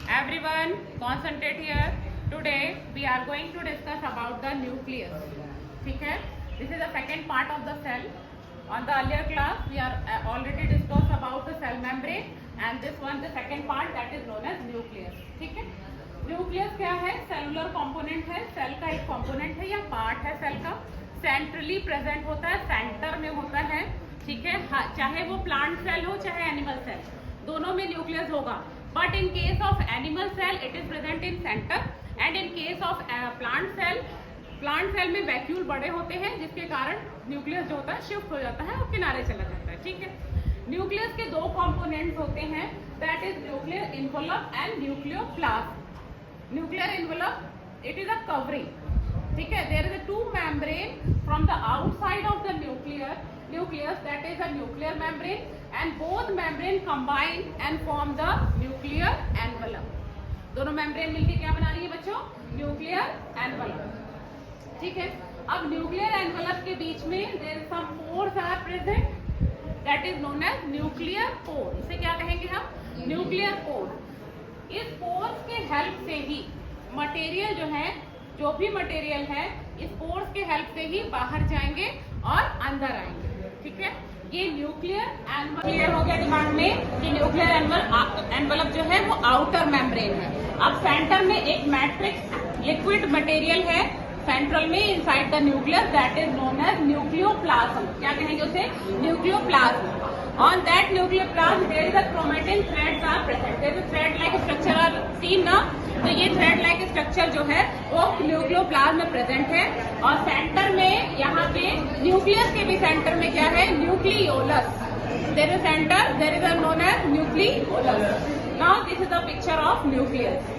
Everyone, concentrate here. Today we are going to discuss about the nucleus. ठीक है? This is the second part of the cell. On the earlier class, we are already discussed about the cell membrane, and this one, the second part, that is known as nucleus. ठीक है? Nucleus क्या है? Cellular component है, cell का एक component है या part है सेल का, सेंट्रली प्रेजेंट होता है, सेंटर में होता है. ठीक है? चाहे वो प्लांट सेल हो चाहे एनिमल सेल, दोनों में न्यूक्लियस होगा. But in case of animal cell it is present in centre, and in case of plant cell में वैक्यूल बड़े होते हैं, जिसके कारण न्यूक्लियस जो होता है शिफ्ट हो जाता है और किनारे चला जाता है. ठीक है? न्यूक्लियस के दो कंपोनेंट्स होते हैं, that is nuclear envelope and nucleoplasm. Nuclear envelope, it is a covering. ठीक है? There is a two membrane from the outside of the nucleus, that is a nuclear membrane, and both membrane combine and form the nuclear envelope. दोनों membrane मिलके क्या बना रही है बच्चों? nuclear envelope. ठीक है? अब nuclear envelope के बीच में there some pores are present, that is known as nuclear pore. इसे क्या कहेंगे हम? nuclear pore. इस pores के हेल्प से ही मटेरियल जो है, जो भी मटेरियल है, इस पोर्स के हेल्प से ही बाहर जाएंगे और अंदर आएंगे. ठीक है? ये न्यूक्लियर एनवलप क्लियर हो गया दिमाग में कि न्यूक्लियर एनवलप जो है वो आउटर मेम्ब्रेन है. अब सेंटर में एक मैट्रिक्स लिक्विड मटेरियल है सेंट्रल में inside the nucleus, that is known as nucleoplasm. क्या कहेंगे उसे? Nucleoplasm. On that nucleoplasm there is a chromatin threads are present. There is a thread like structure are seen ना, तो ये thread like structure जो है वो न्यूक्लियोप्लाज्म में प्रेजेंट है. और सेंटर में यहाँ पे न्यूक्लियस के भी सेंटर में क्या है? Nucleolus. There is center, there is a known as nucleolus. Now this is the picture of nucleus.